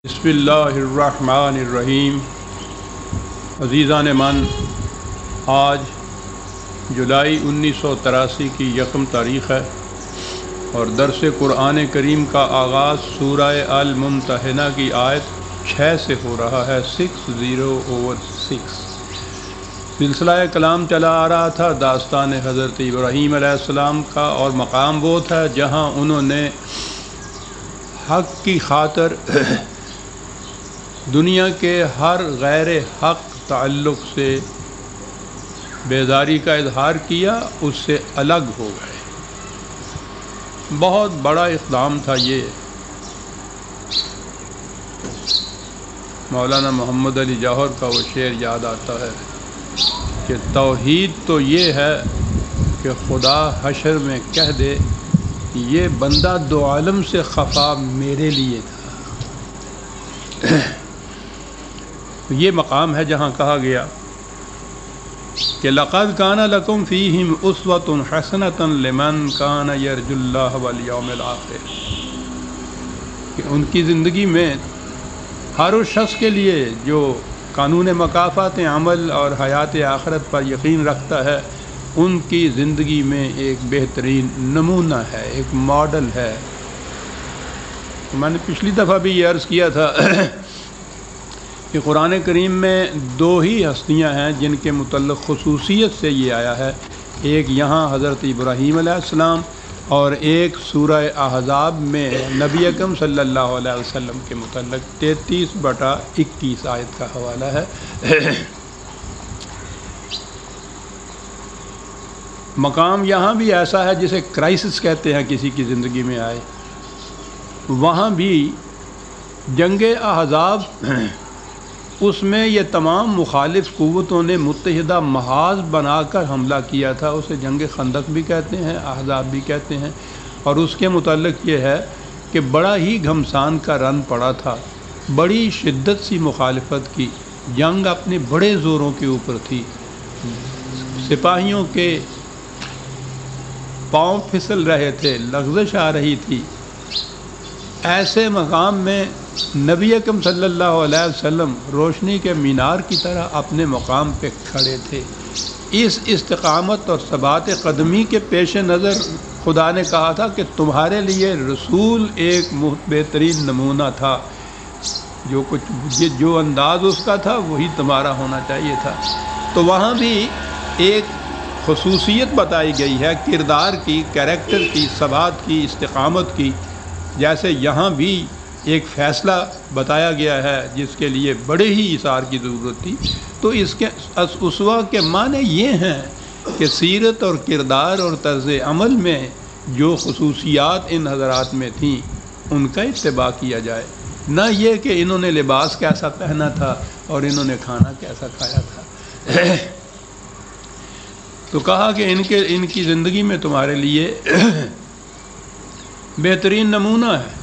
بسم اللہ الرحمن الرحیم۔ عزیزان من، آج جولائی 1983 کی یکم تاریخ ہے اور درس قرآن کریم کا آغاز سورہ الممتحنہ کی آیت 6 سے ہو رہا ہے، 6:6۔ سلسلہ کلام چلا آ رہا تھا داستان حضرت ابراہیم علیہ السلام کا، اور مقام وہ تھا جہاں انہوں نے حق کی خاطر دنیا کے ہر غیر حق تعلق سے بیزاری کا اظہار کیا، اس سے الگ ہو گئے۔ بہت بڑا اقدام تھا یہ۔ مولانا محمد علی جوہر کا وہ شعر یاد آتا ہے کہ توحید تو یہ ہے کہ خدا حشر میں کہہ دے یہ بندہ دو عالم سے خفا میرے لیے تھا۔ یہ مقام ہے جہاں کہا گیا کہ لقد کان لکم فیہم اسوۃ حسنۃ لمن کان یرجو اللہ والیوم الآخر، کہ ان کی زندگی میں ہر اس شخص کے لیے جو قانون مکافات عمل اور حیات آخرت پر یقین رکھتا ہے، ان کی زندگی میں ایک بہترین نمونہ ہے، ایک ماڈل ہے۔ میں نے پچھلی دفعہ بھی یہ عرض کیا تھا کہ قرآن کریم میں دو ہی ہستیاں ہیں جن کے متعلق خصوصیت سے یہ آیا ہے، ایک یہاں حضرت ابراہیم علیہ السلام، اور ایک سورہ احزاب میں نبی اکرم صلی اللہ علیہ وسلم کے متعلق 33/21 آیت کا حوالہ ہے۔ مقام یہاں بھی ایسا ہے جسے کرائسس کہتے ہیں، کسی کی زندگی میں آئے۔ وہاں بھی جنگ احزاب، اس میں یہ تمام مخالف قوتوں نے متحدہ محاذ بنا کر حملہ کیا تھا، اسے جنگ خندق بھی کہتے ہیں، احزاب بھی کہتے ہیں، اور اس کے متعلق یہ ہے کہ بڑا ہی گھمسان کا رن پڑا تھا، بڑی شدت سی مخالفت کی، جنگ اپنے بڑے زوروں کے اوپر تھی، سپاہیوں کے پاؤں پھسل رہے تھے، لغزش آ رہی تھی۔ ایسے مقام میں نبی اکرم صلی اللہ علیہ وسلم روشنی کے مینار کی طرح اپنے مقام پہ کھڑے تھے۔ اس استقامت اور ثبات قدمی کے پیش نظر خدا نے کہا تھا کہ تمہارے لیے رسول ایک بہترین نمونہ تھا، جو انداز اس کا تھا وہی تمہارا ہونا چاہیے تھا۔ تو وہاں بھی ایک خصوصیت بتائی گئی ہے کردار کی، کریکٹر کی، ثبات کی، استقامت کی، جیسے یہاں بھی ایک فیصلہ بتایا گیا ہے جس کے لیے بڑے ہی اثار کی ضرورت تھی۔ تو اس کے اسوہ کے معنی یہ ہیں کہ سیرت اور کردار اور طرز عمل میں جو خصوصیات ان حضرات میں تھیں ان کا اتباع کیا جائے، نہ یہ کہ انہوں نے لباس کیسا پہنا تھا اور انہوں نے کھانا کیسا کھایا تھا۔ تو کہا کہ ان کی زندگی میں تمہارے لیے بہترین نمونہ ہے۔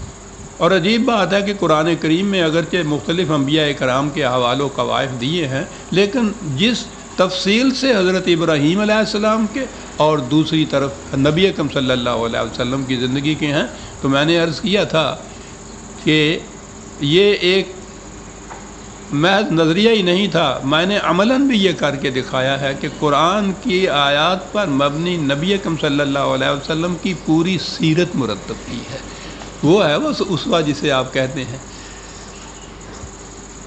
اور عجیب بات ہے کہ قرآن کریم میں اگرچہ مختلف انبیاء کرام کے حوال و قوائف دیے ہیں، لیکن جس تفصیل سے حضرت ابراہیم علیہ السلام کے اور دوسری طرف نبی اکرم صلی اللہ علیہ وسلم کی زندگی کے ہیں، تو میں نے عرض کیا تھا کہ یہ ایک محض نظریہ ہی نہیں تھا، میں نے عملاً بھی یہ کر کے دکھایا ہے کہ قرآن کی آیات پر مبنی نبی اکرم صلی اللہ علیہ وسلم کی پوری سیرت مرتب کی ہے۔ وہ ہے وہ اسوہ جسے آپ کہتے ہیں۔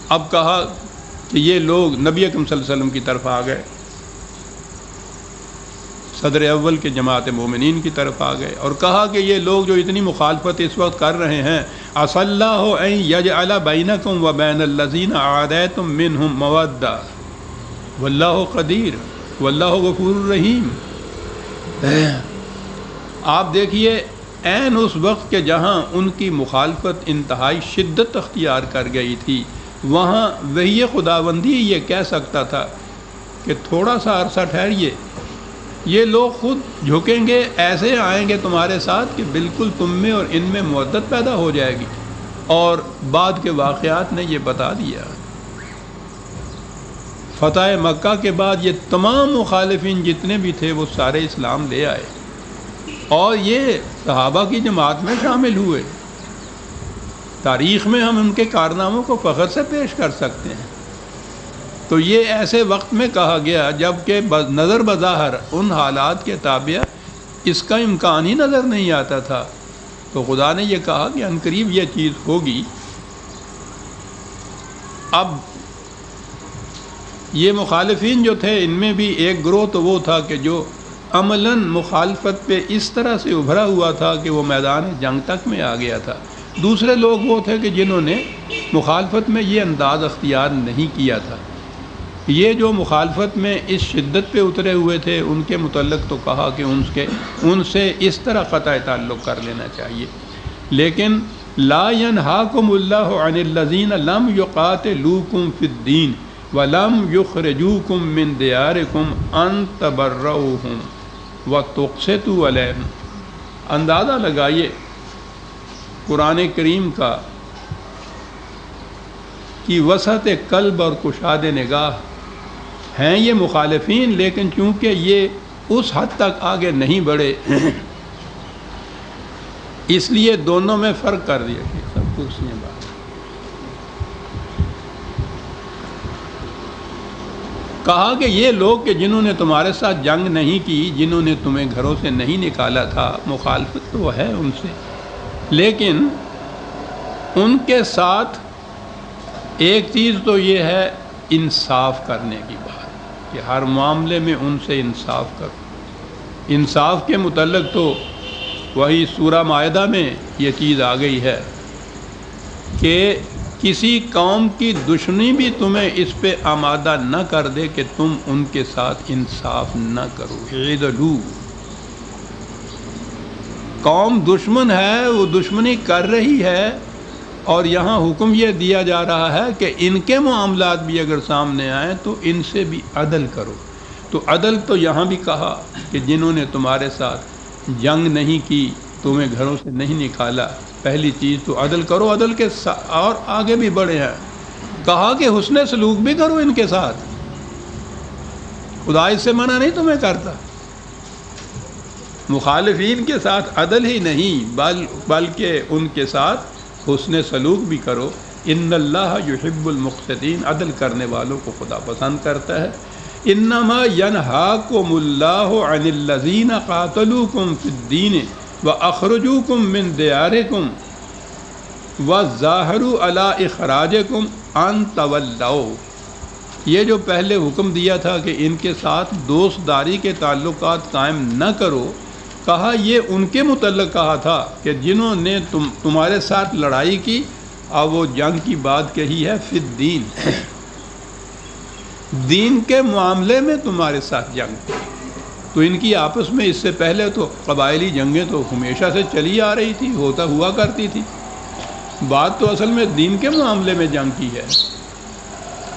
اب کہا کہ یہ لوگ نبی اکرم صلی اللہ علیہ وسلم کی طرف آ گئے، صدر اول کے جماعت مومنین کی طرف آ گئے، اور کہا کہ یہ لوگ جو اتنی مخالفت اس وقت کر رہے ہیں، عَسَى اللَّهُ أَن يَجْعَلَ بَيْنَكُمْ وَبَيْنَ الَّذِينَ عَادَيْتُم مِّنْهُم مَّوَدَّةً وَاللَّهُ قَدِيرٌ وَاللَّهُ غَفُورٌ رَحِيمٌ۔ آپ دیکھیے عین اس وقت کے جہاں ان کی مخالفت انتہائی شدت اختیار کر گئی تھی، وہاں وحی خداوندی یہ کہہ سکتا تھا کہ تھوڑا سا عرصہ ٹھہریے، یہ لوگ خود جھکیں گے، ایسے آئیں گے تمہارے ساتھ کہ بالکل تم میں اور ان میں مودت پیدا ہو جائے گی۔ اور بعد کے واقعات نے یہ بتا دیا۔ فتح مکہ کے بعد یہ تمام مخالفین جتنے بھی تھے وہ سارے اسلام لے آئے، اور یہ صحابہ کی جماعت میں شامل ہوئے۔ تاریخ میں ہم ان کے کارناموں کو فخر سے پیش کر سکتے ہیں۔ تو یہ ایسے وقت میں کہا گیا جب کہ نظر بظاہر ان حالات کے تابع اس کا امکان ہی نظر نہیں آتا تھا، تو خدا نے یہ کہا کہ عنقریب یہ چیز ہوگی۔ اب یہ مخالفین جو تھے ان میں بھی ایک گروہ تو وہ تھا کہ جو عملاً مخالفت پہ اس طرح سے ابھرا ہوا تھا کہ وہ میدان جنگ تک میں آ گیا تھا۔ دوسرے لوگ وہ تھے کہ جنہوں نے مخالفت میں یہ انداز اختیار نہیں کیا تھا۔ یہ جو مخالفت میں اس شدت پہ اترے ہوئے تھے ان کے متعلق تو کہا کہ ان سے اس طرح قطع تعلق کر لینا چاہیے، لیکن لا ینہاکم اللہ عن الذین لم یقاتلوکم فی الدین ولم یخرجوکم من دیارکم ان تبرؤہم وتقسطوا علیہم۔ اندازہ لگائیے قرآن کریم کا کی وسعت قلب اور کشاد نگاہ ہیں یہ مخالفین، لیکن چونکہ یہ اس حد تک آگے نہیں بڑھے اس لیے دونوں میں فرق کر دیا کہ سب کرسیاں بات۔ کہا کہ یہ لوگ کہ جنہوں نے تمہارے ساتھ جنگ نہیں کی، جنہوں نے تمہیں گھروں سے نہیں نکالا تھا، مخالفت تو ہے ان سے، لیکن ان کے ساتھ ایک چیز تو یہ ہے انصاف کرنے کی بات کہ ہر معاملے میں ان سے انصاف کرو۔ انصاف کے متعلق تو وہی سورہ مائدہ میں یہ چیز آ گئی ہے کہ کسی قوم کی دشمنی بھی تمہیں اس پہ آمادہ نہ کر دے کہ تم ان کے ساتھ انصاف نہ کرو۔ اعدلوا، قوم دشمن ہے، وہ دشمنی کر رہی ہے، اور یہاں حکم یہ دیا جا رہا ہے کہ ان کے معاملات بھی اگر سامنے آئیں تو ان سے بھی عدل کرو۔ تو عدل تو یہاں بھی کہا کہ جنہوں نے تمہارے ساتھ جنگ نہیں کی، تمہیں گھروں سے نہیں نکالا، پہلی چیز تو عدل کرو۔ عدل کے اور آگے بھی بڑھے ہیں، کہا کہ حسن سلوک بھی کرو ان کے ساتھ۔ خدا اس سے منع نہیں تمہیں کرتا۔ مخالفین کے ساتھ عدل ہی نہیں بلکہ ان کے ساتھ حسن سلوک بھی کرو۔ ان اللہ یحب المقسطین، عدل کرنے والوں کو خدا پسند کرتا ہے۔ انما ینہاکم اللہ عن الذین قاتلوکم فی الدین واخرجوکم من دیارکم وظاہروا علی اخراجکم ان تولوا۔ یہ جو پہلے حکم دیا تھا کہ ان کے ساتھ دوست داری کے تعلقات قائم نہ کرو، کہا یہ ان کے متعلق کہا تھا کہ جنہوں نے تمہارے ساتھ لڑائی کی، اور وہ جنگ کی بات کہی ہے فی الدین، دین کے معاملے میں تمہارے ساتھ جنگ کی۔ تو ان کی آپس میں اس سے پہلے تو قبائلی جنگیں تو ہمیشہ سے چلی آ رہی تھی، ہوا کرتی تھی۔ بات تو اصل میں دین کے معاملے میں جنگ کی ہے۔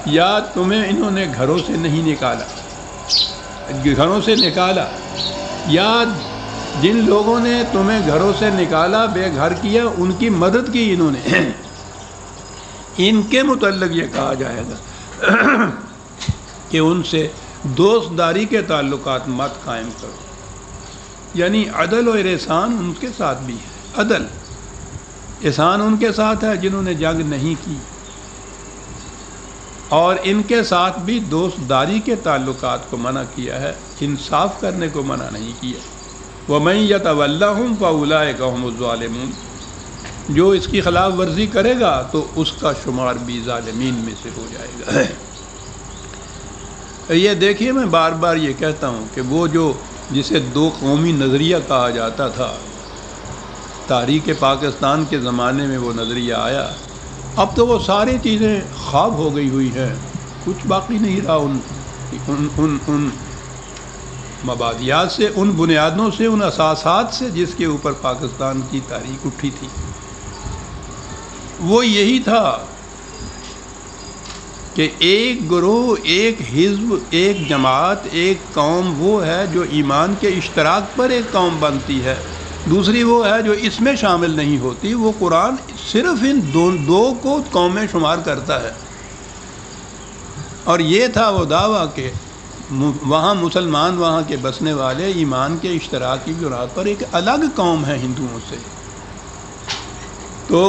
یا تمہیں انہوں نے گھروں سے نہیں نکالا، گھروں سے نکالا، یا جن لوگوں نے تمہیں گھروں سے نکالا، بے گھر کیا، ان کی مدد کی انہوں نے، ان کے متعلق یہ کہا جائے گا کہ ان سے دوست داری کے تعلقات مت قائم کرو۔ یعنی عدل اور احسان ان کے ساتھ بھی ہے۔ عدل احسان ان کے ساتھ ہے جنہوں نے جنگ نہیں کی، اور ان کے ساتھ بھی دوست داری کے تعلقات کو منع کیا ہے، انصاف کرنے کو منع نہیں کیا۔ وَمَن يَتَوَلَّهُمْ فَأُولَٰئِكَ هُمُ الظَّالِمُونَ، جو اس کی خلاف ورزی کرے گا تو اس کا شمار بھی ظالمین میں سے ہو جائے گا۔ یہ دیکھیے، میں بار بار یہ کہتا ہوں کہ وہ جو جسے دو قومی نظریہ کہا جاتا تھا، تاریخ پاکستان کے زمانے میں وہ نظریہ آیا، اب تو وہ ساری چیزیں خواب ہو گئی ہوئی ہیں، کچھ باقی نہیں رہا ان مبادیات سے، ان بنیادوں سے، ان اساسات سے جس کے اوپر پاکستان کی تاریخ اٹھی تھی۔ وہ یہی تھا کہ ایک گروہ، ایک حزب، ایک جماعت، ایک قوم وہ ہے جو ایمان کے اشتراک پر ایک قوم بنتی ہے، دوسری وہ ہے جو اس میں شامل نہیں ہوتی۔ وہ قرآن صرف ان دو کو قومیں شمار کرتا ہے، اور یہ تھا وہ دعویٰ کہ وہاں مسلمان، وہاں کے بسنے والے ایمان کے اشتراک کی بنیاد پر ایک الگ قوم ہے ہندوؤں سے۔ تو